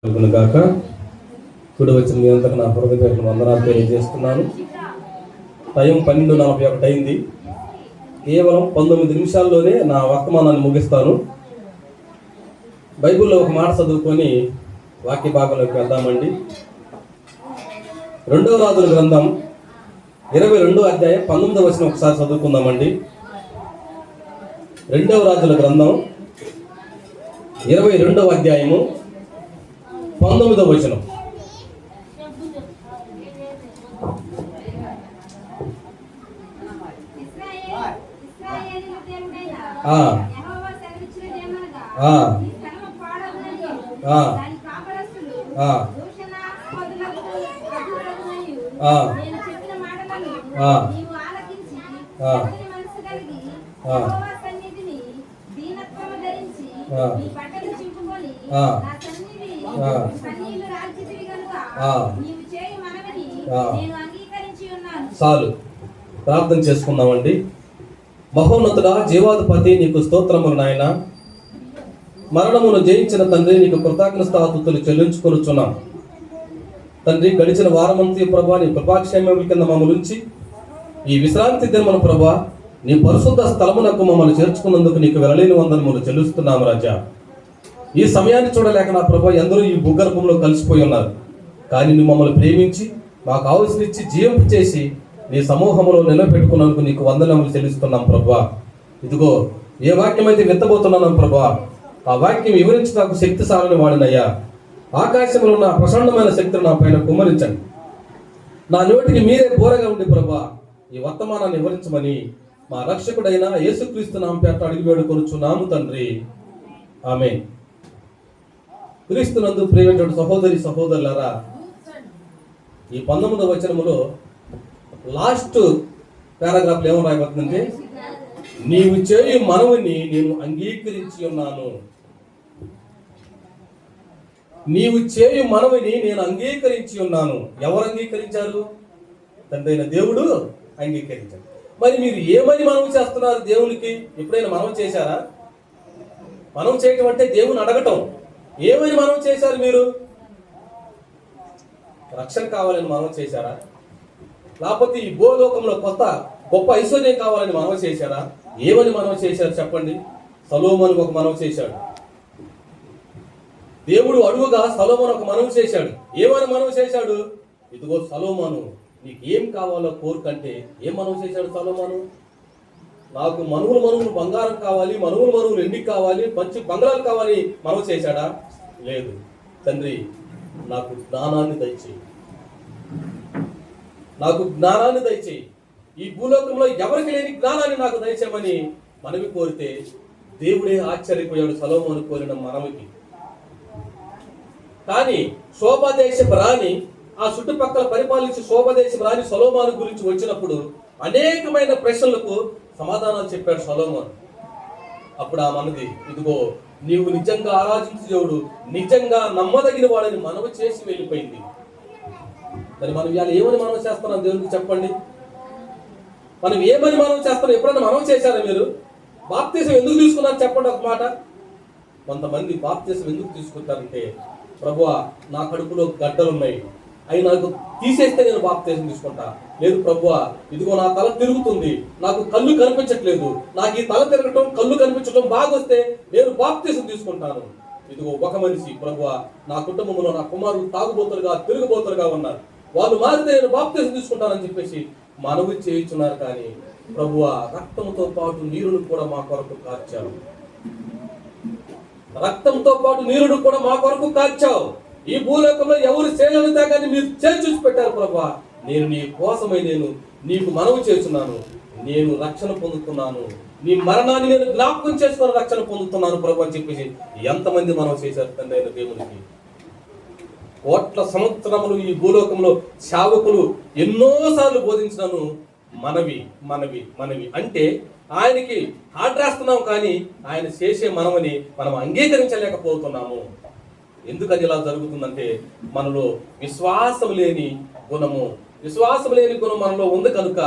గాక కూడి వచ్చిన మీ అంతకు నా హృదయపూర్వక వందనాలు తెలియజేస్తున్నాను. టైం 12:41 అయింది. కేవలం 19 నిమిషాల్లోనే నా వర్తమానాన్ని ముగిస్తాను. బైబిల్లో ఒక మాట చదువుకొని వాక్య భాగంలోకి వెళ్దామండి. 2వ రాజుల గ్రంథం 22వ అధ్యాయం 19వ వచనం ఒకసారి చదువుకుందామండి. 2వ రాజుల గ్రంథం 22వ అధ్యాయము 19వ వచనం. చాలు, ప్రార్థన చేసుకుందామండి. మహోన్నతుడా, జీవాధిపతి, నీకు స్తోత్రములు నాయన. మరణమును జయించిన తండ్రి, నీకు కృతజ్ఞతాస్తుతులు చెల్లించుకొనుచున్నాం తండ్రి. గడిచిన వారమంతి ప్రభా, నీ కృపాక్షేమముల కింద మమ్మల్ని ఉంచి ఈ విశ్రాంతి దినమున ప్రభా, నీ పరిశుద్ధ స్థలమునకు మమ్మల్ని చేర్చుకున్నందుకు నీకు వెలలేని వందనములు చెల్లిస్తున్నాము రాజా. ఈ సమయాన్ని చూడలేక నా ప్రభా, ఎందరూ ఈ భూగర్భంలో కలిసిపోయి ఉన్నారు. కానీ నువ్వు మమ్మల్ని ప్రేమించి మాకు కావలసినిచ్చి జీవం చేసి నీ సమూహంలో నిలబెట్టుకున్నందుకు నీకు వందనములు చెల్లిస్తున్నాం ప్రభా. ఇదిగో ఏ వాక్యం అయితే విత్తబోతున్నాను ప్రభా, ఆ వాక్యం వివరించి నాకు శక్తిశాలని వాడినయ్యా. ఆకాశంలో ఉన్న ప్రసన్నమైన శక్తిని నా పైన కుమ్మరించండి. నా నోటికి మీరే బోరగా ఉండి ప్రభా, ఈ వర్తమానాన్ని వివరించమని మా రక్షకుడైన యేసుక్రీస్తు నామం పేరట అడిగి వేడుకొనుచున్నాము తండ్రి, ఆమేన్. క్రీస్తునందు ప్రియమైన సహోదరి సహోదరులారా, ఈ 19వ వచనములో లాస్ట్ పారాగ్రాఫ్లో ఏమో రాయబడుతుందంటే, నీవు చేయు మనవుని నేను అంగీకరించి ఉన్నాను. నీవు చేయు మనవిని నేను అంగీకరించి ఉన్నాను. ఎవరు అంగీకరించారు? తండ్రి అయిన దేవుడు అంగీకరించాడు. మరి మీరు ఏమని మనవి చేస్తున్నారు దేవునికి? ఎప్పుడైనా మనవి చేశారా? మనవి చేయటం అంటే దేవుని అడగటం. ఏమని మనవి చేశారు మీరు? రక్షణ కావాలని మనవి చేశారా? లేకపోతే ఈ భూలోకంలో కొత్త గొప్ప ఐశ్వర్యం కావాలని మనవి చేశారా? ఏమని మనవి చేశారు చెప్పండి? సొలొమోను ఒక మనవి చేశాడు. దేవుడు అడుగుగా సొలొమోను ఒక మనవి చేశాడు. ఏమని మనవి చేశాడు? ఇదిగో సొలొమోను, నీకు ఏం కావాలో కోరుకంటే ఏం మనవి చేశాడు సొలొమోను? నాకు మనువులు బంగారం కావాలి, మనువులు ఎండి కావాలి, మంచి బంగారాలు కావాలి మనవి చేశాడా? లేదు. తండ్రి, నాకు జ్ఞానాన్ని దయచేయి, నాకు జ్ఞానాన్ని దయచేయి. ఈ భూలోకంలో ఎవరికి లేని జ్ఞానాన్ని నాకు దయచేయమని మనవి కోరితే దేవుడే ఆశ్చర్యపోయాడు సొలొమోను కోరిన మనవికి. కానీ శోభాదేశపు రాణి, ఆ చుట్టుపక్కల పరిపాలించి శోభాదేశపు రాణి సొలొమోను గురించి వచ్చినప్పుడు అనేకమైన ప్రశ్నలకు సమాధానాలు చెప్పాడు సొలొమోను. అప్పుడు ఆ మనది, ఇదిగో నీవు నిజంగా ఆరాధించే దేవుడు, నిజంగా నమ్మదగిన వాడని మనవి చేసి వెళ్ళిపోయింది. మరి మనం ఇవాళ ఏమని మనం చేస్తున్నాం దేవునికి చెప్పండి? మనం ఏమని మనం చేస్తున్నాం? ఎప్పుడైనా మనం చేశారా మీరు? బాప్తీసం ఎందుకు తీసుకున్నారు చెప్పండి ఒక మాట. కొంతమంది బాప్తీసం ఎందుకు తీసుకుంటారంటే, ప్రభువా నా కడుపులో గడ్డలున్నాయి, అవి నాకు తీసేస్తే నేను బాప్తీసం తీసుకుంటా. లేదు ప్రభువా, ఇదిగో నా తల తిరుగుతుంది, నాకు కళ్ళు కనిపించట్లేదు, నాకు ఈ తల తిరగటం కళ్ళు కనిపించడం బాగొస్తే నేను బాప్తీసం తీసుకుంటాను. ఇదిగో ఒక మనిషి, ప్రభువా నా కుటుంబంలో నా కుమారులు తాగుబోతులుగా తిరుగుబోతులుగా ఉన్నారు, వాళ్ళు మారితే నేను బాప్తీసం తీసుకుంటానని చెప్పేసి మనవి చేయించున్నారు. కానీ ప్రభువా రక్తంతో పాటు నీరును కూడా మా కొరకు కార్చావు, రక్తంతో పాటు నీరును కూడా మా కొరకు కార్చావు. ఈ భూలోకంలో ఎవరు చేయలేని త్యాగాన్ని మీరు చేసి పెట్టారు ప్రభువా. నేను నీ కోసమై నేను నీకు మనవి చేస్తున్నాను, నేను రక్షణ పొందుతున్నాను, నీ మరణాన్ని నేను జ్ఞాపకం చేసుకుని రక్షణ పొందుతున్నాను ప్రభు అని చెప్పేసి ఎంతమంది మనవి చేశారు తండ్రి అయిన దేవునికి. కోట్ల సంవత్సరములు ఈ భూలోకంలో సేవకులు ఎన్నోసార్లు బోధించినాను మనవి మనవి మనవి అంటే ఆయనకి ఆడ్రాస్తున్నాం, కానీ ఆయన చేసే మనవని మనం అంగీకరించలేకపోతున్నాము. ఎందుకని ఇలా జరుగుతుందంటే, మనలో విశ్వాసం లేని గుణము మనలో ఉంది కనుక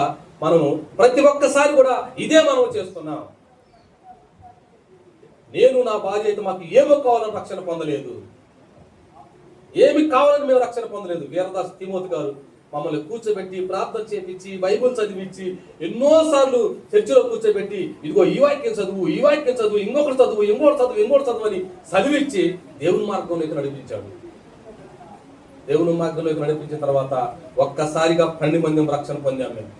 మనము ప్రతి ఒక్కసారి కూడా ఇదే మనం చేస్తున్నాం. నేను నా భార్య అయితే మాకు ఏమో కావాలని రక్షణ పొందలేదు, కావాలని మేము రక్షణ పొందలేదు. వీరదాస్ తిమోతి గారు మమ్మల్ని కూర్చోబెట్టి ప్రార్థన చేపించి బైబుల్ చదివించి ఎన్నోసార్లు చర్చిలో కూర్చోబెట్టి ఇదిగో ఈ వాక్యం చదువు, ఈ వాక్యం చదువు, ఇంకొకటి చదువు, ఇంకోటి చదువు అని చదివించి దేవుని మార్గంలోకి నడిపించాడు. దేవుని మార్గంలోకి నడిపించిన తర్వాత ఒక్కసారిగా 12 మంది రక్షణ పొందాం. మేము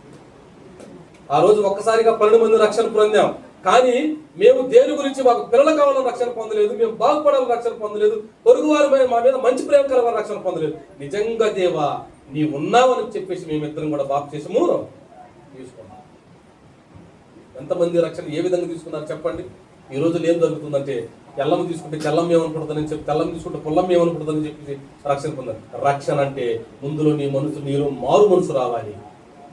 ఆ రోజు ఒక్కసారిగా 12 మంది రక్షణ పొందాం. కానీ మేము దేని గురించి మాకు పిల్లలు కావాలని రక్షణ పొందలేదు, మేము బాగుపడాలని రక్షణ పొందలేదు, పొరుగువారు మా మీద మంచి ప్రేమ కలవాలని రక్షణ పొందలేదు. నిజంగా దేవా నీ ఉన్నావని చెప్పేసి మేమిద్దరం కూడా బాప్తిస్మము తీసుకున్నాం. ఎంతమంది రక్షణ ఏ విధంగా తీసుకున్నారు చెప్పండి? ఈ రోజు ఏం జరుగుతుందంటే తెల్లం తీసుకుంటే చెల్లం ఏమనుకుంటుందని చెప్పి, తెల్లం తీసుకుంటే పుల్లం ఏమనుకుంటుందని చెప్పి రక్షణ పొందారు. రక్షణ అంటే ముందులో నీలో మారు మనసు రావాలి.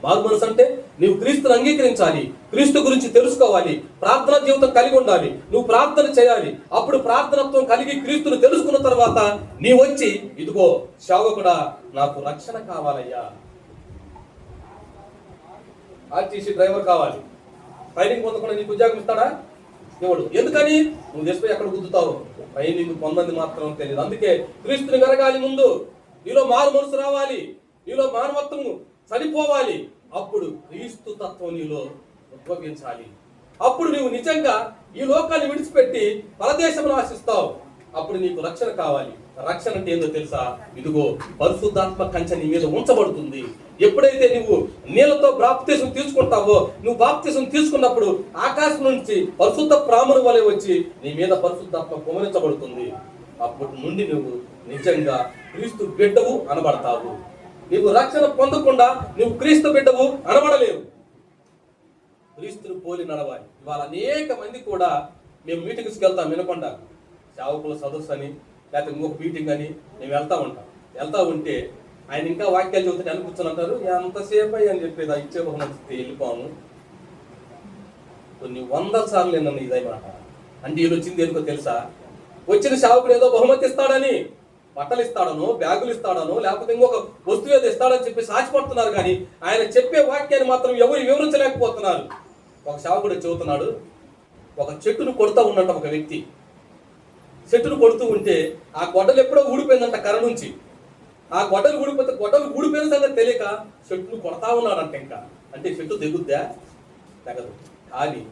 మారు మనసు అంటే నీవు క్రీస్తుని అంగీకరించాలి, క్రీస్తు గురించి తెలుసుకోవాలి, ప్రార్థనా జీవితం కలిగి ఉండాలి, నువ్వు ప్రార్థన చేయాలి. అప్పుడు ప్రార్థనత్వం కలిగి క్రీస్తుని తెలుసుకున్న తర్వాత నీ వచ్చి ఇదిగో సేవకుడా నాకు రక్షణ కావాలయ్యా, ఆర్టీసీ డ్రైవర్ కావాలి, ట్రైనింగ్ పొందకుండా నీకు ఉద్యోగం ఇస్తాడా? ఇవ్వడు. ఎందుకని? నువ్వు దేశపై ఎక్కడ గుద్దుతావు, ట్రైనింగ్ పొందంది మాత్రం తెలియదు. అందుకే క్రీస్తుని వెరగాలి, ముందు నీలో మారు మనసు రావాలి, నీలో మానవత్వము చనిపోవాలి. అప్పుడు క్రీస్తు తత్వం నీలో ఉద్భవించాలి. అప్పుడు నువ్వు నిజంగా ఈ లోకాన్ని విడిచిపెట్టి పరదేశంలో ఆశిస్తావు. అప్పుడు నీకు రక్షణ కావాలి. రక్షణ అంటే ఏందో తెలుసా? ఇదిగో పరిశుద్ధాత్మ కంచె నీ మీద ఉంచబడుతుంది. ఎప్పుడైతే నువ్వు నీళ్ళతో బాప్తిసం తీసుకుంటావో, నువ్వు బాప్తిసం తీసుకున్నప్పుడు ఆకాశం నుంచి పరిశుద్ధ ప్రాముల వలె వచ్చి నీ మీద పరిశుద్ధాత్మ కుమరించబడుతుంది. అప్పటి నుండి నువ్వు నిజంగా క్రీస్తు బిడ్డవు అనబడతావు. నువ్వు రక్షణ పొందకుండా నువ్వు క్రీస్తు బిడ్డవు అనబడలేవు. క్రీస్తుని పోలి నడవాలి. ఇవాళ అనేక మంది కూడా మేము మీటింగ్స్కి వెళ్తాం, వినకుండా సేవకుల సదస్సు అని లేకపోతే ఇంకొక మీటింగ్ అని మేము వెళ్తా ఉంటే ఆయన ఇంకా వాక్యాలు చదువుతుంటే అని కూర్చొని అంటారు, ఎంతసేపు అని చెప్పేది ఇచ్చే బహుమతి వెళ్ళిపోను. కొన్ని 100 సార్లు నన్ను ఇదే మాట అంటే వీళ్ళు వచ్చింది ఎందుకో తెలుసా? వచ్చిన సేవకుడు ఏదో బహుమతి ఇస్తాడని, బట్టలు ఇస్తాడనో, బ్యాగులు ఇస్తాడనో, లేకపోతే ఇంకొక వస్తువు ఏదో ఇస్తాడని చెప్పి సాచిపడుతున్నారు. కానీ ఆయన చెప్పే వాక్యాన్ని మాత్రం ఎవరు వివరించలేకపోతున్నారు. ఒక సేవకుడు చెబుతున్నాడు, ఒక చెట్టును కొడుతూ ఉన్నట్టు ఒక వ్యక్తి చెట్టును కొడుతూ ఉంటే ఆ గొడ్డలు ఎప్పుడో ఊడిపోయిందంట కర్ర నుంచి. ఆ గొడ్డలు ఊడిపోయిన సంగతి తెలియక చెట్టును కొడతా ఉన్నాడంట. ఇంకా అంటే చెట్టు తెగుద్దా? తెగదు. కానీ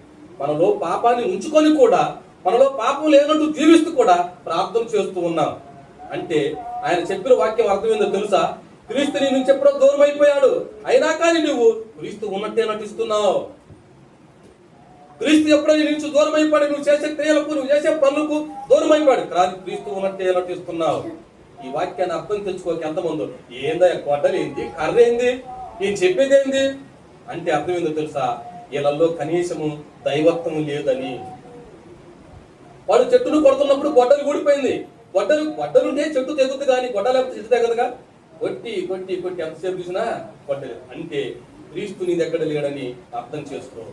మనలో పాపాన్ని ఉంచుకొని కూడా, మనలో పాపం లేనట్టు జీవిస్తూ కూడా ప్రార్థన చేస్తూ ఉన్నాం. అంటే ఆయన చెప్పిన వాక్యం అర్థమైందో తెలుసా? క్రీస్తు నీ నుంచి ఎప్పుడో దూరం అయిపోయాడు, అయినా కానీ నువ్వు క్రీస్తు ఉన్నట్టే నటిస్తున్నావు. క్రీస్తు ఎప్పుడో నీ నుంచి దూరం అయిపోయాడు, నువ్వు చేసే క్రియలకు, నువ్వు చేసే పనులకు దూరం అయిపోయాడు, కానీ క్రీస్తు ఉన్నట్టే నటిస్తున్నావు. ఈ వాక్యాన్ని అర్థం తెలుసుకోక ఎంతమందో ఏందా గొడ్డలేంది, కర్ర ఏంది, నేను చెప్పేది ఏంది అంటే అర్థమైందో తెలుసా? వీళ్ళల్లో కనీసము దైవత్వము లేదని. వాడు చెట్టును కొడుతున్నప్పుడు గొడ్డలు ఊడిపోయింది. గొడ్డలుంటే చెట్టు తెగుద్దు, కానీ గొడ్డ లేకపోతే చెట్టు తెగదుగా. కొట్టి ఎంతసేపు చూసినా గొడ్డలు. అంటే క్రీస్తు నీ దగ్గర లేడని అర్థం చేసుకో.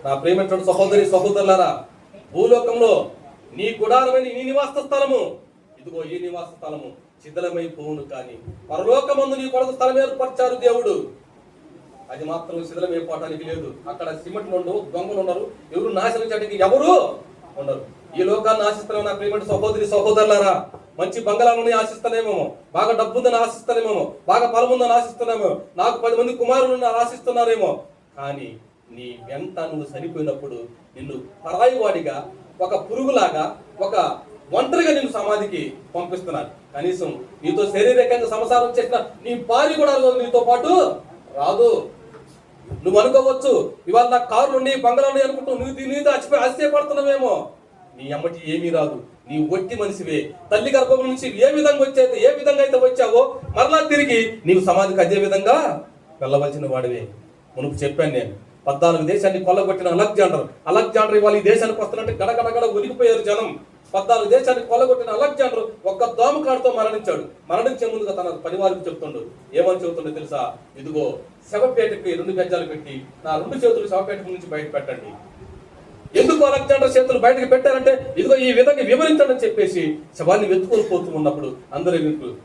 నా ప్రేమటువంటి సహోదరి సహోదరులారా, భూలోకంలో నీ గుడారమైన నీ నివాస స్థలము, ఇదిగో ఈ నివాస స్థలము శిథిలమైపోవును, కానీ పరలోకమందు నీ కొరకు స్థలం ఏర్పరిచారు దేవుడు. అది మాత్రం శిథిలమైపోవటానికి లేదు. అక్కడ సిమెంట్లు ఉండవు, దొంగలు ఉండరు, ఎవరు నాశనం చేయడానికి ఎవరు ఉండరు. ఈ లోకాన్ని ఆశిస్తున్నాం నా ప్రియమైన సహోదరి సహోదరులారా. మంచి బంగళాలను ఆశిస్తానేమో, బాగా డబ్బుందని ఆశిస్తానేమో, బాగా పొలముందని ఆశిస్తున్నామో, నాకు 10 మంది కుమారులను ఆశిస్తున్నారేమో. కానీ నీ వెంట నువ్వు చనిపోయినప్పుడు నిన్ను పరాయి వాడిగా, ఒక పురుగులాగా, ఒక ఒంటరిగా నిన్ను సమాధికి పంపిస్తున్నారు. కనీసం నీతో శారీరకంగా సంసారం చేసిన నీ భార్య కూడా నీతో పాటు రాదు. నువ్వు అనుకోవచ్చు, ఇవాళ నా కారులు ఉండి బంగళాలు ఉన్నాయి అనుకుంటూ నీతో ఆశ్చర్యపడుతున్నావేమో. నీ అమ్మటి ఏమీ రాదు. నీ ఒట్టి మనిషివే. తల్లి గర్భం నుంచి ఏ విధంగా అయితే వచ్చావో మరలా తిరిగి నీవు సమాధికి అదే విధంగా వెళ్ళవలసిన వాడివే. మునుపు చెప్పాను నేను. 14 దేశాన్ని కొల్లగొట్టిన అలెగ్జాండర్ ఇవాళ ఈ దేశానికి వస్తున్నట్టు గడగడగడ ఉరిగిపోయారు జనం. 14 దేశాన్ని కొల్లగొట్టిన అలెగ్జాండర్ ఒక్క దోమకాడుతో మరణించాడు. మరణించే ముందుగా తన పనివారికి చెప్తుండు. ఏమని చెబుతుండో తెలుసా? ఇదిగో శవపేటకి 2 గజాలు పెట్టి నా 2 చేతులు శవపేట నుంచి బయట పెట్టండి. ఎందుకు అలెగ్జాండర్ చేతులు బయటకు పెట్టారంటే ఇదిగో ఈ విధంగా వివరించడని చెప్పేసి శవాన్ని వెతుకొని పోతూ ఉన్నప్పుడు అందరూ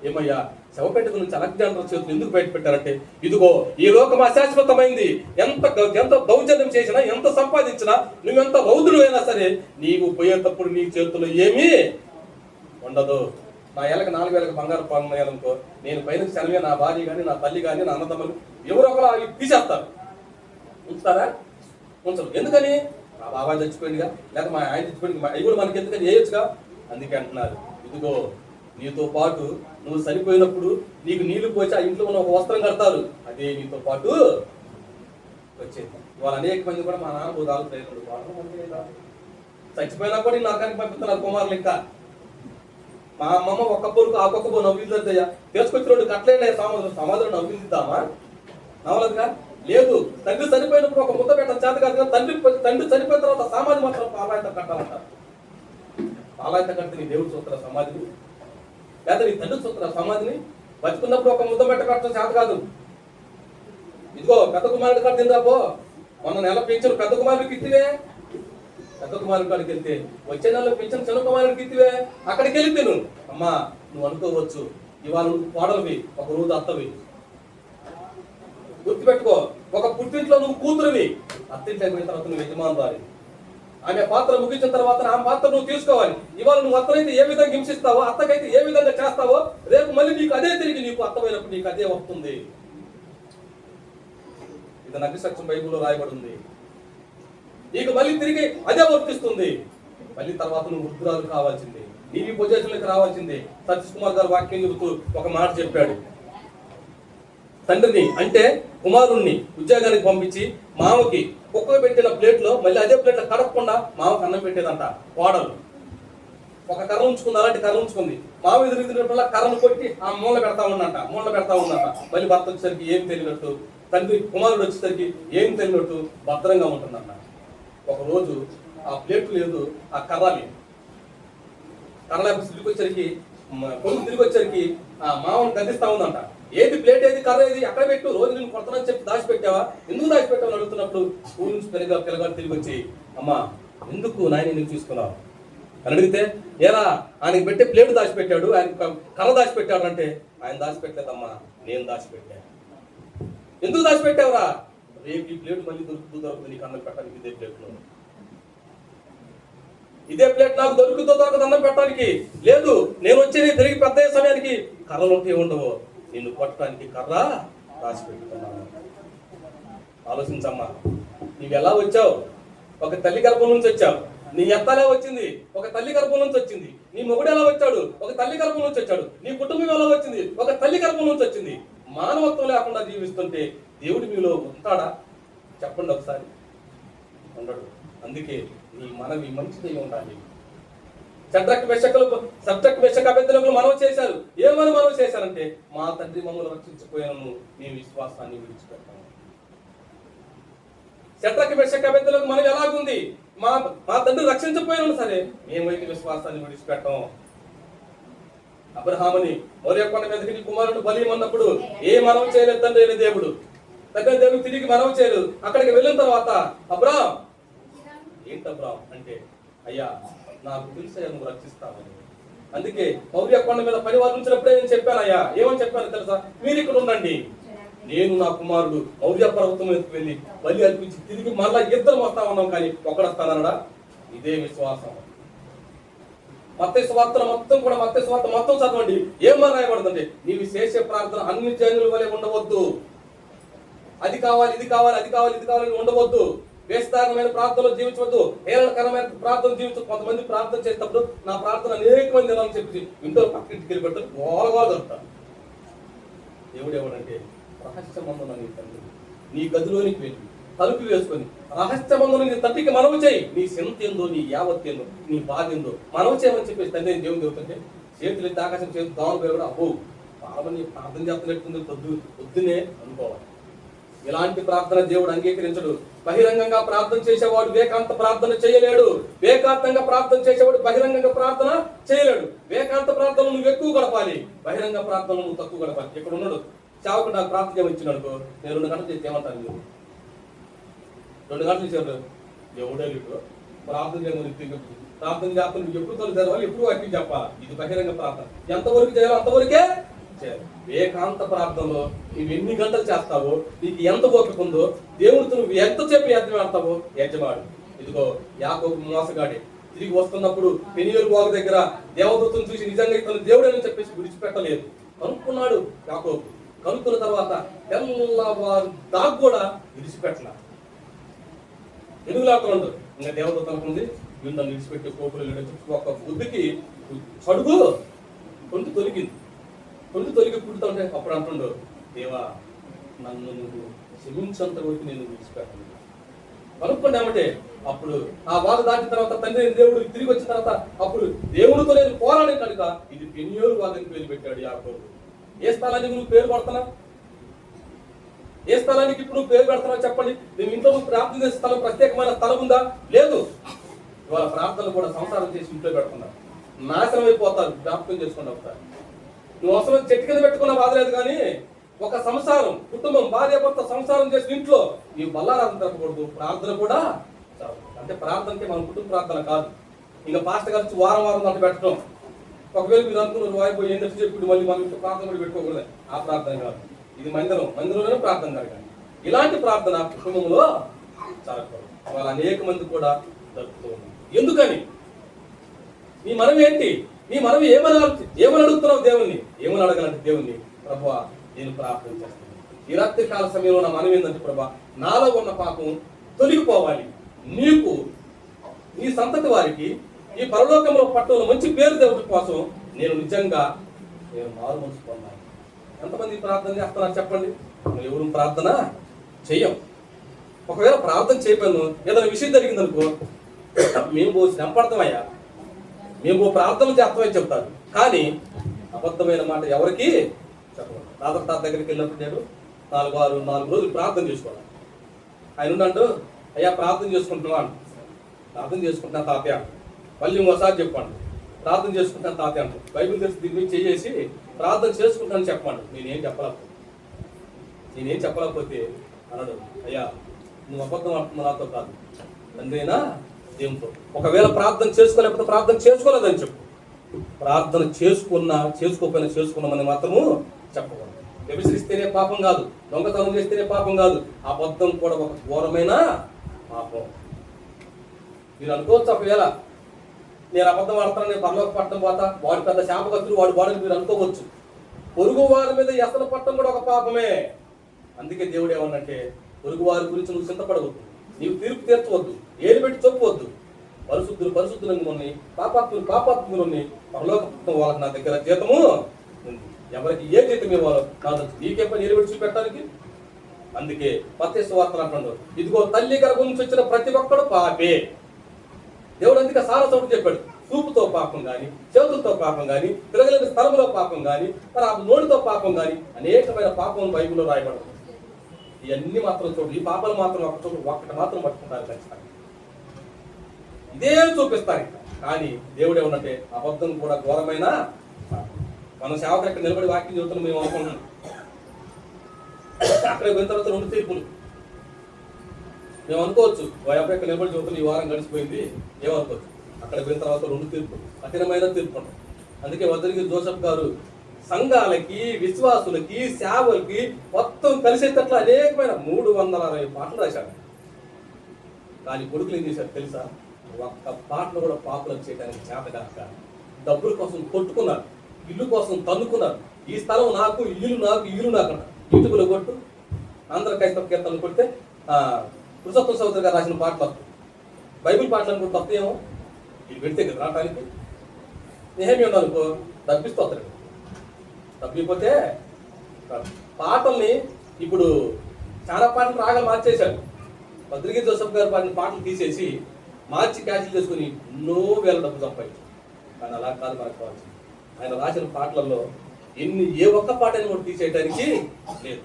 ఏమయ్యా శవపేటకు నుంచి అలెగ్జాండర్ చేతులు ఎందుకు బయట పెట్టారంటే, ఇదిగో ఈ లోకం అశాశ్వతమైంది. ఎంత దౌర్జన్యం చేసినా, ఎంత సంపాదించినా, నువ్వెంత రౌద్రుడు అయినా సరే నీవు పోయేటప్పుడు నీ చేతుల్లో ఏమీ ఉండదు. నా ఏళ్ళకి 4,000 బంగారు పాలనుకో, నేను పైన శనమే నా భార్య కానీ, నా తల్లి కానీ, నా అన్నదమ్ములు ఎవరో ఒకరు అవి తీసేస్తారు. ఉంచుతారా? ఉంచరు. ఎందుకని? మా బాబాయ్ చచ్చిపోయిందిగా, లేక మా ఆయన చచ్చిపోయింది, అవి కూడా మనకి ఎందుకని వేయొచ్చుగా. అందుకే అంటున్నారు, ఇదిగో నీతో పాటు నువ్వు చనిపోయినప్పుడు నీకు నీళ్లు పోసి ఆ ఇంట్లో ఉన్న ఒక వస్త్రం కడతారు, అదే నీతో పాటు వచ్చేది. వాళ్ళు అనేక మంది కూడా మా నాన్న తాగుతారు, చచ్చిపోయినా కూడా నరకానికి పంపిస్తున్నారు కుమారులు. ఇంకా మా అమ్మమ్మ ఒక్క పొరుకు ఆ ఒక్క నవ్వుతుందయ్యా, తీసుకొచ్చినోడు కట్లేండి సమాధానం నవ్వుతుందామా? నవ్వలేదుగా. లేదు, తండ్రి చనిపోయినప్పుడు ఒక ముద్ద పెట్టడం చేత కాదు, తండ్రి చనిపోయిన తర్వాత సమాధి మాత్రం పాలాయిత కట్టాలంటారు. పాలాయిత కడితే నీ దేవుడు చూస్తారా సమాధిని? లేదా నీ తండ్రి చూస్తారా సమాధిని? బతుకున్నప్పుడు ఒక ముద్ద పెట్ట కట్టడం చేత కాదు. ఇదిగో పెద్ద కుమారుడి కాడ తిందాపో, మొన్న నెల పెంచిన పెద్ద కుమారుడికి ఇచ్చివే, పెద్ద కుమారుడి కాడికి వెళ్తే వచ్చే నెలలో పెంచిన చిన్న కుమారుడికి ఇచ్చివే, అక్కడికి వెళ్తే అమ్మా నువ్వు అనుకోవచ్చు ఇవాళ నువ్వు కోడలివి, ఒక రోజు అత్తవి. గుర్తుపెట్టుకో, ఒక పుట్టింట్లో నువ్వు కూతురువి, అత్తింట్లో అయిపోయిన తర్వాత నువ్వు యజమానురాలి. ఆమె పాత్ర ముగించిన తర్వాత ఆ పాత్ర నువ్వు తీసుకోవాలి. ఇవాళ నువ్వు అత్తనైతే ఏ విధంగా హింసిస్తావో, అత్తకైతే ఏ విధంగా చేస్తావో, రేపు మళ్ళీ నీకు అదే తిరిగి నీకు అత్తమైనప్పుడు నీకు అదే వస్తుంది. ఇది నగ్గిసత్యం బైబిల్లో రాయబడి ఉంది. నీకు మళ్ళీ తిరిగి అదే వర్తిస్తుంది. మళ్ళీ తర్వాత నువ్వు వృద్ధురాలు కావాల్సిందే, నీవి పొజిషన్లోకి రావాల్సిందే. సతీష్ కుమార్ గారు వాక్యం చెబుతూ ఒక మాట చెప్పాడు. తండ్రిని అంటే కుమారుణ్ణి ఉద్యోగానికి పంపించి మామకి కుక్క పెట్టిన ప్లేట్లో మళ్ళీ అదే ప్లేట్లో కడగకుండా మామకు అన్నం పెట్టేదంట కోడలు. ఒక కర్ర ఉంచుకుంది, అలాంటి కర్ర ఉంచుకుంది. మామ ఎదురుగుతున్నప్పుడల్లా కర్రను కొట్టి ఆ మూల పెడతా ఉందంట. మళ్ళీ భర్త వచ్చేసరికి ఏం తెలియనట్టు, తండ్రి కుమారుడు వచ్చేసరికి ఏం తెలియనట్టు భద్రంగా ఉంటుందంట. ఒకరోజు ఆ ప్లేట్ లేదు, ఆ కర్ర లేదు. కర్ర తిరిగి వచ్చరికి కొడుకు తిరిగి వచ్చరికి ఆ మామను గద్దిస్తా ఉందంట. ఏది ప్లేట్ ఏది కర్ర ఏది ఎక్కడ పెట్టు, రోజు నేను కొడతానని చెప్పి దాచిపెట్టావా, ఎందుకు దాచిపెట్టావు అని అడుగుతున్నప్పుడు స్కూల్ నుంచి పిల్లగాడు తిరిగి వచ్చి అమ్మా ఎందుకు నాయన నువ్వు చూసుకున్నావు అని అడిగితే, ఏరా ఆయనకి పెట్టే ప్లేట్ దాచిపెట్టాడు, ఆయన కర్ర దాచిపెట్టాడు అంటే, ఆయన దాచిపెట్టలేదమ్మా నేను దాచిపెట్టా. ఎందుకు దాచిపెట్టావురా? రేపు ఈ ప్లేట్ మళ్ళీ దొరుకుతుంది నీకు అన్నం పెట్టడానికి, ఇదే ప్లేట్ నాకు దొరకదు అన్నం పెట్టడానికి లేదు. నేను వచ్చి తిరిగి పెద్ద సమయానికి కర్రలు ఉంటే ఉండవు, నిన్ను కొట్టడానికి కర్ర రాసి పెట్టుకున్నాను. ఆలోచించమ్మా, నువ్వు ఎలా వచ్చావు? ఒక తల్లి గర్భం నుంచి వచ్చావు, నీ ఎత్త ఎలా వచ్చింది? ఒక తల్లి గర్భం నుంచి వచ్చింది. నీ మొగుడు ఎలా వచ్చాడు? ఒక తల్లి గర్భం నుంచి వచ్చాడు. నీ కుటుంబం ఎలా వచ్చింది? ఒక తల్లి గర్భం నుంచి వచ్చింది. మానవత్వం లేకుండా జీవిస్తుంటే దేవుడు మీలో ఉంటాడా? చెప్పండి ఒకసారి. ఉండడు. అందుకే నీ మనవి మంచిదై ఉండాలి. షడ్రక్ మెషక్ అబేద్నెగోలు మనవి చేశారు. ఏమని మనవి చేశారంటే, మా తండ్రి మమ్మల్ని రక్షించకపోయాను, మేము విశ్వాసాన్ని విడిచిపెట్టాము. షడ్రక్ మెషక్ అబేద్నెగోలు మనవి ఎలాగుంది? మా తండ్రి రక్షించకపోయాను సరే, మేమైతే విశ్వాసాన్ని విడిచిపెట్టాం. అబ్రహాముని మోరియా కొండ మీదకి కుమారుడు బలియమన్నప్పుడు ఏ మనవి చేయలేదు తండ్రి అయిన దేవుడు. తండ్రి దేవుడు తిరిగి మనవి చేయలేదు. అక్కడికి వెళ్ళిన తర్వాత అబ్రాహాం ఏంటి అబ్రాహాం అంటే, అయ్యా నాకు తెలుసయ్యా నువ్వు రక్షిస్తావని. అందుకే మౌర్య కొండ మీద పని వారు ఉంచినప్పుడే నేను చెప్పానయ్యా. ఏమని చెప్పాను తెలుసా? మీరు ఇక్కడ ఉండండి, నేను నా కుమారుడు మౌర్య పర్వతం మీదకి వెళ్ళి బలి అర్పించి తిరిగి మళ్ళా ఇద్దరు వస్తా ఉన్నాం, కానీ ఒక్కడొస్తానడా? ఇదే విశ్వాసం. మత్తయి సువార్త మొత్తం చదవండి. ఏమని రాయబడుతుంది? నీవు చేసే ప్రార్థన అన్ని జనుల వలె ఉండవద్దు. అది కావాలి, ఇది కావాలి, అది కావాలి, ఇది కావాలని ఉండవద్దు. వేస్తారమైన ప్రార్థనలు జీవించవద్దు, హేళనకరమైన ప్రార్థన జీవించదు. కొంతమంది ప్రార్థన చేసేటప్పుడు నా ప్రార్థన అనేక మంది వినాలని చెప్పి ఇంట్లో పక్కింటికి వెళ్ళి పెడతారు, గోలగా దొరుకుతారు. దేవుడు ఏమనంటే, రహస్యమందున నీ తండ్రి నీ గదిలోనికి వెళ్ళి తలుపు వేసుకొని రహస్యమందున నీ తండ్రికి మనవి చేయి. నీ సింత ఏందో, నీ యావత్ ఏందో, నీ బాధ ఏందో మనవి చేయమని చెప్పేసి తండ్రి దేవుని చెబుతుంటే, చేతులు ఎత్తి ఆకాశం చేతులు దాని పేరు కూడా అబ్బో పాపని ప్రార్థన చేస్తున్నట్టుంది, పొద్దునే అనుకోవాలి. ఇలాంటి ప్రార్థన దేవుడు అంగీకరించడు. బహిరంగంగా ప్రార్థన చేసేవాడు వేకాంత ప్రార్థన చేయలేడు. వేకాంతంగా ప్రార్థన చేసేవాడు బహిరంగంగా ప్రార్థన చేయలేడు. వేకాంత ప్రార్థనలు నువ్వు ఎక్కువ గడపాలి, బహిరంగ ప్రార్థనలు నువ్వు తక్కువ గడపాలి. ఇక్కడ ఉన్నాడు చావుకు నాకు ప్రార్థన చేయమని ఇచ్చినాడు, నేను 2 గంటలు చేస్తే ఏమంటాను? మీరు 2 గంటలు ఇచ్చారు, ఎవడే ఇప్పుడు ప్రార్థన చేయమని ప్రార్థన చేస్తాను. నువ్వు ఎప్పుడు తొలి తెరవాలి, ఎప్పుడు అట్టి చెప్పాలి. ఇది బహిరంగ ప్రార్థన. ఎంతవరకు చేయాలో అంతవరకే చేయాలి. ఏకాంత ప్రార్థనలో నువ్వు ఎన్ని గంటలు చేస్తావో, నీకు ఎంత ఓపిక ఉందో, దేవుడితో నువ్వు ఎంతసేపు యజ్ఞం ఆడతావో యజమాడు. ఇదిగో యాకోబు మోసగాడి తిరిగి వస్తున్నప్పుడు పెనియేలు వాగు దగ్గర దేవదూతను చూసి నిజంగా ఇతను దేవుడని చెప్పేసి విడిచిపెట్టలేదు. కనుక్కున్నాడు యాకోబు. కనుక్కున్న తర్వాత తెల్లవారు దాకా కూడా విడిచిపెట్టల. ఎదుగులాడుతున్నాడు. ఇంకా దేవదూత అనుకుంది వీళ్ళు నన్ను విడిచిపెట్టి కోపులు ఒక బుద్ధికి చడుగు కొంచెం తొలిగింది. కొంచెం తొలిగి పుడుతూ ఉంటే అప్పుడు అంటుండు, దేవా నన్ను నువ్వు క్షమించంత వరకు నేను విడిచిపెట్టను. కనుక్కోండి ఏమంటే అప్పుడు ఆ వారు దాటిన తర్వాత తండ్రి దేవుడు తిరిగి వచ్చిన తర్వాత అప్పుడు దేవుడితో నేను పోరాడే కనుక ఇది పెనియేలు వాగని పేరు పెట్టాడు యాకోబు. ఏ స్థలానికి నువ్వు పేరు పడుతున్నావు? ఏ స్థలానికి ఇప్పుడు నువ్వు పేరు పెడుతున్నావు చెప్పండి. మేము ఇంట్లో నువ్వు ప్రార్థన చేసే స్థలం ప్రత్యేకమైన స్థలం ఉందా? లేదు. ఇవాళ ప్రార్థనలు కూడా సంసారం చేసి ఇంట్లో పెడుతున్నారు. నాశనం అయిపోతారు. జ్ఞాపకం చేసుకుని అవుతారు. నువ్వు అసలు చెట్టు కింద పెట్టుకున్న బాధ లేదు, కానీ ఒక సంసారం కుటుంబం భార్య భర్త సంసారం చేసిన ఇంట్లో నీవు బల్లారాధన జరపకూడదు. ప్రార్థన కూడా అంటే ప్రార్థనకి మన కుటుంబ ప్రార్థన కాదు. ఇంకా పాస్టర్ గారు వారం దాంట్లో పెట్టడం. ఒకవేళ మీరు అనుకున్నారు వాయిపోయి ఏం తెచ్చి చెప్పి మళ్ళీ మన ఇంట్లో ప్రార్థన కూడా పెట్టుకోకూడదు. ఆ ప్రార్థన కాదు. ఇది మందిరంలోనే ప్రార్థన జరగాలి. ఇలాంటి ప్రార్థన కుటుంబంలో జరగకూడదు. వాళ్ళు అనేక మంది కూడా జరుపుతూ ఉన్నారు. ఎందుకని? నీ మనవి ఏంటి? నీ మనవి ఏమని అడుగుతున్నావు దేవుణ్ణి? ఏమని అడగాలంటే దేవుణ్ణి, ప్రభువా నేను ప్రార్థన చేస్తాను. ఈ రాత్రి కాల సమయంలో నా మనవి ఏంటంటే, ప్రభా నాలో ఉన్న పాపం తొలగిపోవాలి. నీకు నీ సంతతి వారికి ఈ పరలోకంలో పట్టణంలో మంచి పేరు దేవుడి కోసం నేను నిజంగా మారు మనసు పొందాలి. ఎంతమంది ప్రార్థన చేస్తున్నారు చెప్పండి? మనం ఎవరు ప్రార్థన చెయ్యం. ఒకవేళ ప్రార్థన చేయకపోయినా ఏదైనా విషయం జరిగిందనుకో, మేము శ్రమపడతామయ్యా, మేము ప్రార్థన చేస్తామని చెప్తారు. కానీ అబద్ధమైన మాట ఎవరికి చెప్పకూడదు. తాత దగ్గరికి వెళ్ళినప్పుడు నేను 4 రోజులు ప్రార్థన చేసుకోవాలి. ఆయన ఉన్నాడు, అయ్యా ప్రార్థన చేసుకుంటున్నాను. ప్రార్థన చేసుకుంటున్నాను తాతయ్య. మళ్ళీ ఇంకోసారి చెప్పండి, ప్రార్థన చేసుకుంటాను తాతయ్య అంటారు. బైబిల్ తెలిసి దీని మీద చేసి ప్రార్థన చేసుకుంటాను చెప్పండి. నేనేం చెప్పలేకపోతే అనడు, అయ్యా నువ్వు అబద్ధం అంటున్నావు, నాతో కాదు తండ్రైనా దేవునితో. ఒకవేళ ప్రార్థన చేసుకోలేకపోతే ప్రార్థన చేసుకోలేదని చెప్పు. ప్రార్థన చేసుకోకపోయినా మాత్రము చెప్పకూడదు. వ్యభిచరిస్తేనే పాపం కాదు, దొంగతనం చేస్తేనే పాపం కాదు, అబద్ధం కూడా ఒక ఘోరమైన పాపం. మీరు అనుకోవచ్చు, ఒకవేళ నేను అబద్ధం ఆడతాను, నేను పరలోక పట్టడం పోతా, వాడు పెద్ద శాపకత్తులు, వాడు వాడిని మీరు అనుకోవచ్చు. పొరుగు వారి మీద ఎసలు పట్టడం కూడా ఒక పాపమే. అందుకే దేవుడు ఏమన్నంటే, పొరుగు వారి గురించి నువ్వు చింతపడవద్దు, నీవు తీర్పు తీర్చవద్దు, ఏలు పెట్టి చెప్పవద్దు. పరిశుద్ధులను ఉన్నాయి, పాపాత్ములు ఉన్నాయి. పరలోక వాళ్ళకి నా దగ్గర జీతము ఉంది. ఎవరికి ఏ జీతం ఇవ్వాలో కాదు, నీకే పని ఏలు పెట్టి చూపెట్టడానికి. అందుకే మత్తయి సువార్తలు అంటున్నాడు, ఇదిగో తల్లి గర్భం నుంచి వచ్చిన ప్రతి ఒక్కడు పాపే. దేవుడు అందుకే సారసోడు చెప్పాడు, చూపుతో పాపం కానీ, చేతులతో పాపం కానీ, తిరగలేని స్థలంలో పాపం కానీ, మరి ఆ నోటితో పాపం కానీ అనేకమైన పాపం బైబిల్లో రాయబడదు. ఇవన్నీ మాత్రం చూడు, ఈ పాపాలు మాత్రం ఒక్కటి మాత్రం పట్టుకుంటారు ఖచ్చితంగా, ఇదే చూపిస్తారు. కానీ దేవుడు ఏమన్నంటే అబద్ధం కూడా ఘోరమైన. మనం సేవకులు ఎక్కడ నిలబడి వాక్యం చెబుతున్నాం మేము అనుకుంటున్నాం. అక్కడ పోయిన తర్వాత 2 తీర్పులు మేము అనుకోవచ్చు, ఎక్కడ నిలబడి చెబుతున్నాం ఈ వారం గడిచిపోయింది ఏమనుకోవచ్చు. అక్కడ పోయిన తర్వాత 2 తీర్పులు, కఠినమైన తీర్పు. అందుకే వద్దరికి జోసెఫ్ గారు సంఘాలకి, విశ్వాసులకి, సేవలకి మొత్తం కలిసేటట్లు అనేకమైన 360 పాటలు రాశాడు. కానీ కొడుకులు ఏం చేశారు తెలుసా? ఒక్క పాటను కూడా పాపులర్ చేయడానికి చేతగాక డబ్బుల కోసం కొట్టుకున్నారు, ఇల్లు కోసం తన్నుకున్నారు. ఈ స్థలం నాకు, ఇల్లు నాకు, ఇల్లు నాకు ఇటుకలు కొట్టు. ఆంధ్ర క్రైస్తవ కీర్తనలు కొడితే పురుషోత్తం చౌదరి గారు రాసిన పాటలు వస్తాయి. బైబిల్ పాటలు అనుకో తప్పేమో ఇది పెడితే కదా రావటానికి. ఏమీ ఉందనుకో తప్పిస్తూ వస్తాడు. తప్పిపోతే పాటల్ని ఇప్పుడు చాలా పాటలు రాగాలు మార్చేశాడు. భద్రగిరి జోసెఫ్ గారు పాడిన పాటలు తీసేసి మార్చి క్యాన్సిల్ చేసుకుని ఎన్నో వేల డబ్బు సంపాదించాడు. కానీ అలా కాదు మనకు కావాల్సింది. ఆయన రాసిన పాటలలో ఏ ఒక్క పాటని కూడా తీసేయడానికి లేదు.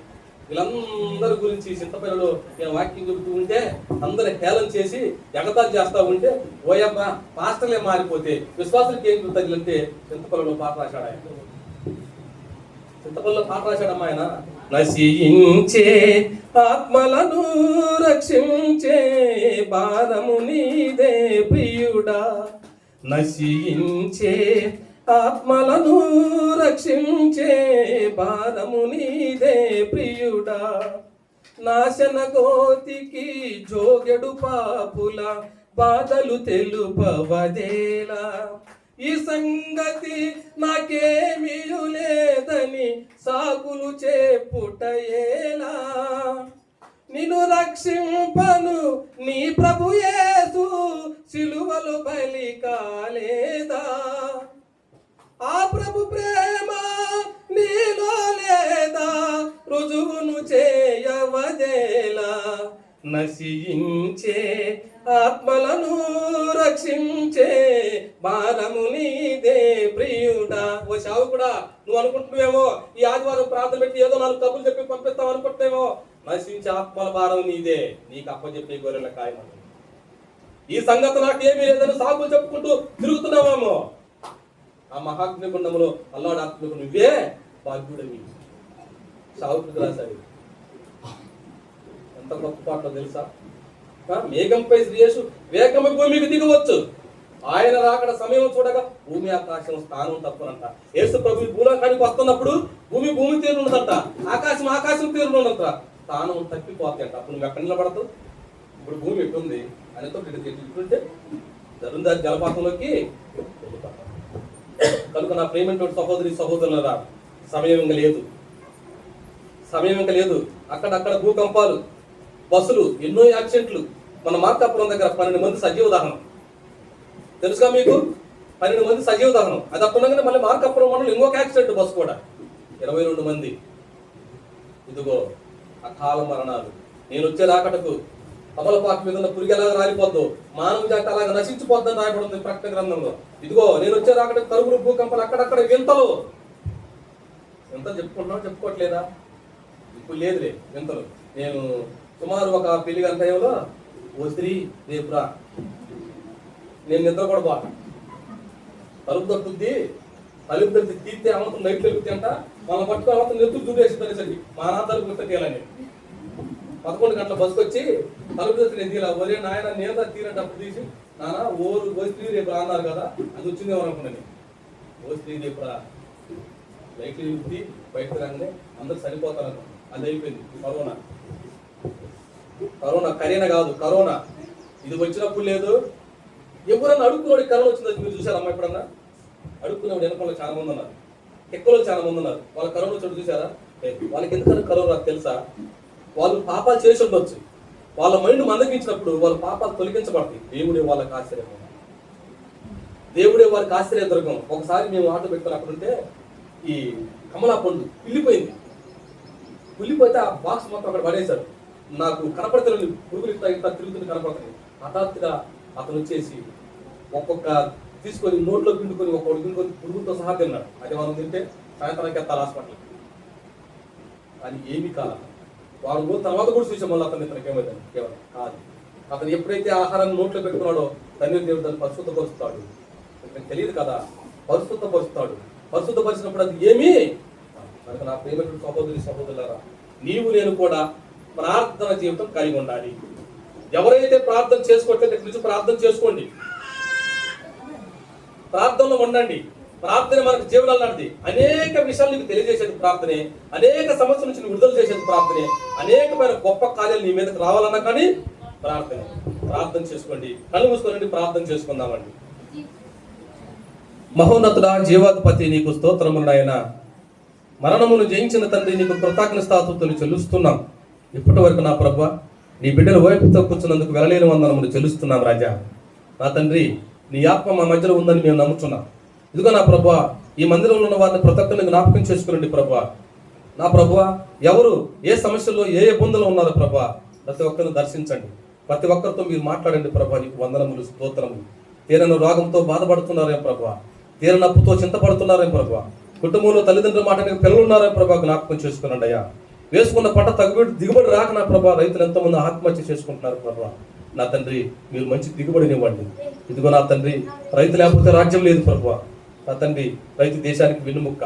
వీళ్ళందరి గురించి చింతపల్లిలో నేను వాక్యం చెబుతూ ఉంటే అందరు హేళన చేసి ఎగతాలు చేస్తూ ఉంటే ఓయబ్బా పాస్టర్లే మారిపోతే విశ్వాసులకి ఏం తగిలంటే చింతపల్లిలో పాట రాశాడు ఆయన. చింతపల్లిలో పాట రాశాడమ్మా ఆయన. నశించే ఆత్మలను రక్షించే భారము నీదే ప్రియుడా, నశించే ఆత్మలను రక్షించే భారము నీదే ప్రియుడా, నాశన గోతికి జోగెడు పాపుల బాధలు తెలుపవదేలా, ఈ సంగతి నాకేమీ లేదని సాకులు చెప్పుటయేలా, నిన్ను రక్షింపను నీ ప్రభు యేసు సిలువలు బలి కాలేదా, ఆ ప్రభు ప్రేమ నీలో లేదా రుజువును చేయవదేలా, నశించే ఆత్మలను రక్షించే భారము నీదే ప్రియుడా. ఓ శావుకుడా, నువ్వు అనుకుంటున్నావేమో ఈ ఆదివారం ప్రార్థన పెట్టి ఏదో 4 కబుర్లు చెప్పి పంపిస్తావు అనుకుంటున్నావేమో, నశించే ఆత్మల భారం నీదే, నీకు అప్పచెప్పే గొర్రెల ఖాయం. ఈ సంగతి నాకు ఏమీ లేదని సాకులు చెప్పుకుంటూ తిరుగుతున్నావేమో, ఆ మహాగ్నిగుండంలో అల్లాడాత్మకు నువ్వే భాగ్యుడవి. సావుకు రాశాడు. ఎంత గొప్ప పాటలో తెలుసా? మేఘంపై శ్రీయేసు వేగమే భూమికి దిగవచ్చు, ఆయన రాకడ సమయం చూడగా భూమి ఆకాశం స్థానం తప్పునంట. యేసు ప్రభు భూలోకానికి వస్తున్నప్పుడు భూమి తీరు ఉండదంట, ఆకాశం తీరు ఉండదంట, స్థానం తప్పిపోతాయి అంట. అప్పుడు నువ్వు ఎక్కడ నిలబడతావు? ఇప్పుడు భూమి ఎట్టుంది అనేతో ఇట్లుంటే జరుందారి జలపాతంలోకి వెళ్ళిపోతాం. కనుక నా ప్రేమటువంటి సహోదరి సహోదరులరా, సమయం ఇంకా లేదు. అక్కడక్కడ భూకంపాలు, బస్సులు, ఎన్నో యాక్సిడెంట్లు. మన మార్కాపురం దగ్గర 12 మంది సజీవ దహనం తెలుసుగా మీకు? 12 మంది సజీవ దహనం. అది అప్పుడుగానే మళ్ళీ మార్కాపురం మండలం ఇంకొక యాక్సిడెంట్ బస్సు కూడా 22 మంది. ఇదిగో అకాల మరణాలు. నేను వచ్చే రాకటకు కమలపాకు మీద ఉన్న పురుగు ఎలాగా రాలిపోద్దు, మానవ జాతి అలాగా నశించిపోద్దని రాయబడింది ప్రకటన గ్రంథంలో. ఇదిగో నేను వచ్చే రాకటకు కరువులు, భూకంపాలు, అక్కడక్కడ వింతలు. వింతలు చెప్పుకోవట్లేదా? ఇప్పుడు లేదులే వింతలు. నేను సుమారు ఒక పెళ్లి గంట టైంలో, ఓ స్త్రీ రేపురా, నేను నిద్ర కూడా బాట తలుపు తట్టుద్ది, తలుపు తల్లి తీస్తే అమంతం లైట్ వెలుగుతాయి అంట, మనం పట్టుకుని అమంతం నెత్తులు చూడేసి తెలిసండి మా నాన్న తలుపు తీయాలని. 11 గంటల బస్సుకు వచ్చి తలుపు తెచ్చి నేను తీరా, ఒరే నాయన నేత తీరంటే అప్పుడు తీసి, నాన్న ఓ స్త్రీ రేపు రా అన్నారు కదా, అది వచ్చిందేమో అనుకున్నాను. ఓ స్త్రీ రేపు రా, లైట్లు వెలుగుతుంది, బయటకు రాగానే అందరూ సరిపోతారు. అది అయిపోయింది. కరోనా కరీనా కాదు, కరోనా. ఇది వచ్చినప్పుడు లేదు. ఎవరన్నా అడుక్కునేవాడికి కరోనా వచ్చిందని మీరు చూసారమ్మా? ఎప్పుడన్నా అడుక్కునేవాడు వెనకాల చాలా మంది ఉన్నారు, ఎక్కువలో చాలా మంది ఉన్నారు. వాళ్ళ కరోనా వచ్చి చూసారా? వాళ్ళకి ఎందుకన్నా కరోనా తెలుసా? వాళ్ళు పాపాలు చేసి ఉండొచ్చు. వాళ్ళ మైండ్ మందగించినప్పుడు వాళ్ళ పాపాలు తొలగించబడతాయి. దేవుడే వాళ్ళకి ఆశ్చర్యం, దేవుడే వారికి ఆశ్చర్యదుర్గం. ఒకసారి మేము ఆటో పెట్టుకుని అక్కడుంటే ఈ కమలా పండు కుళ్ళిపోతే ఆ బాక్స్ మొత్తం అక్కడ పడేశారు. నాకు కనపడుతుంది, పురుగులు ఇట్లా తిరుగుతుంది కనపడుతుంది. హఠాత్తుగా అతను వచ్చేసి ఒక్కొక్క తీసుకొని నోట్లో పిండుకొని ఒక్కొక్కటి పిండుకొని పురుగులతో సహా తిన్నాడు. అది మనం తింటే సాయంత్రానికి ఎత్తాలి హాస్పిటల్. అది ఏమీ కాదు. వాడు రోజు తర్వాత కూడా చూసాం మళ్ళీ ఇతనికి ఏమైందని. కేవలం కాదు, అతను ఎప్పుడైతే ఆహారాన్ని నోట్లో పెట్టుకున్నాడో తండ్రి దేవుడు దాన్ని పరిశుద్ధపరుస్తాడు. ఇతనికి తెలియదు కదా, పరిశుద్ధపరిచినప్పుడు అది ఏమీ. కనుక నా ప్రేమటువంటి సహోదరి సహోదరులారా, నీవు నేను కూడా ప్రార్థన జీవితం కలిగి ఉండాలి. ఎవరైతే ప్రార్థన చేసుకోవట్లేదు ఇక్కడ నుంచి ప్రార్థన చేసుకోండి, ప్రార్థనలో ఉండండి. ప్రార్థన మనకు జీవనాలు నడిది. అనేక విషయాలు నీకు తెలియజేసేది ప్రార్థనే, అనేక సమస్యల నుంచి విడుదల చేసేది ప్రార్థనే, అనేకమైన గొప్ప కార్యాలు నీ మీదకి రావాలన్నా కానీ ప్రార్థన చేసుకోండి. కళ్ళు మూసుకోనండి, ప్రార్థన చేసుకుందామండి. మహోన్నతుడా, జీవాధిపతి, నీకు స్తోత్రములు నాయన. మరణమును జయించిన తండ్రి, నీకు కృతజ్ఞతాస్తుతులు చెల్లిస్తున్నాం. ఇప్పటి వరకు నా ప్రభువా, నీ బిడ్డలు వైపుతో కూర్చున్నందుకు వెలలేని వందనములు చెల్లిస్తున్నాం రాజా. నా తండ్రి, నీ ఆత్మ మా మధ్యలో ఉందని మేము నమ్ముతున్నాం. ఇదిగో నా ప్రభువా, ఈ మందిరంలో ఉన్న వారిని ప్రతి ఒక్కరిని జ్ఞాపకం చేసుకునండి ప్రభువా. నా ప్రభువా, ఎవరు ఏ సమస్యల్లో ఏ ఇబ్బందులు ఉన్నారో ప్రభువా, ప్రతి ఒక్కరిని దర్శించండి. ప్రతి ఒక్కరితో మీరు మాట్లాడండి ప్రభువా. నీకు వందనములు, స్తోత్రములు. తీరని రోగంతో బాధపడుతున్నారేం ప్రభువా, తీరని అప్పుతో చింతపడుతున్నారేం ప్రభువా, కుటుంబంలో తల్లిదండ్రుల మాటకి పిల్లలు ఉన్నారేం ప్రభా, జ్ఞాపకం చేసుకునండి అయ్యా. వేసుకున్న పంట దిగుబడి రాక నా ప్రభా, రైతులు ఎంతోమంది ఆత్మహత్య చేసుకుంటున్నారు ప్రభా. నా తండ్రి, మీరు మంచి దిగుబడినివ్వండి. ఇదిగో నా తండ్రి, రైతు లేకపోతే రాజ్యం లేదు ప్రభా. నా తండ్రి, రైతు దేశానికి వెన్నుముక్క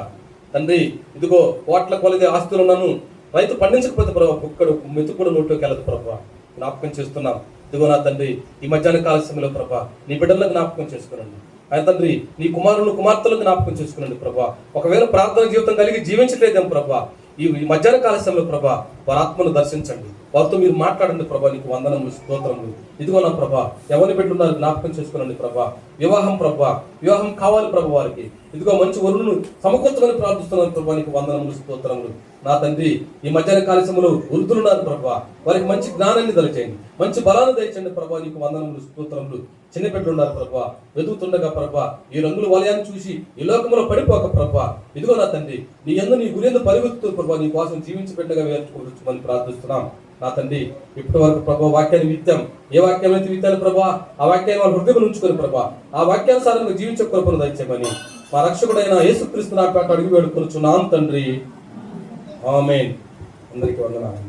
తండ్రి. ఇదిగో కోట్ల కొలది ఆస్తులున్నాను, రైతు పండించకపోతే ప్రభా కుక్కడు మెతుకుడు నోట్లోకి వెళ్ళదు ప్రభా. జ్ఞాపకం చేస్తున్నాం. ఇదిగో నా తండ్రి, ఈ మధ్యాహ్న కాల సమయంలో ప్రభా నీ బిడ్డలను జ్ఞాపకం చేసుకునండి. ఆయన తండ్రి, నీ కుమారులు కుమార్తెలకు జ్ఞాపకం చేసుకునండి ప్రభా. ఒకవేళ ప్రార్థన జీవితం కలిగి జీవించట్లేదేం ప్రభా, ఈ మధ్యాహ్న కాల సమయంలో ప్రభా వారి ఆత్మను దర్శించండి, వారితో మీరు మాట్లాడండి ప్రభా. నీకు వందనములు, స్తోత్రములు. ఇదిగో నా ప్రభా, ఎవరిని పెట్టున్నారు జ్ఞాపకం చేసుకోనండి ప్రభా. వివాహం ప్రభా, వివాహం కావాలి ప్రభు వారికి. ఇదిగో మంచి వరులను సమకూర్చమని ప్రార్థిస్తున్నాను ప్రభా. నీకు వందనములు, స్తోత్రములు. నా తండ్రి, ఈ మధ్యాహ్న కాలశంలో వృద్ధులున్నారు ప్రభా, వారికి మంచి జ్ఞానాన్ని దయచేయండి, మంచి బలాన్ని దయచేయండి ప్రభా. నీకు వందనములు, స్తోత్రములు. చిన్న బిడ్డలు ఉన్నారు ప్రభా, వెతుకుతుండగా ప్రభా, ఈ రంగుల వలయాన్ని చూసి ఈ లోకంలో పడిపోక ప్రభా. ఇదిగో నా తండ్రి, నీ యందు నీ గురి యందు పరిగెత్తుతూ ప్రభా, నీ కోసం జీవించి బిడ్డగా వేర్చుకోవచ్చమని ప్రార్థిస్తున్నాం. నా తండ్రి, ఇప్పటి వరకు ప్రభా వాక్యాన్ని విత్తాం. ఏ వాక్యం అయితే విత్తాను ప్రభా, ఆ వాక్యాన్ని వాళ్ళ హృదయం ఉంచుకొని ప్రభా, ఆ వాక్యానుసారంగా జీవించే కృపను దయచేయమని మా రక్షకుడైన యేసుక్రీస్తు నామమున అడిగి వేడుకొనుచున్నాం తండ్రి. ఆమేన్. అందరికీ వందనాలు.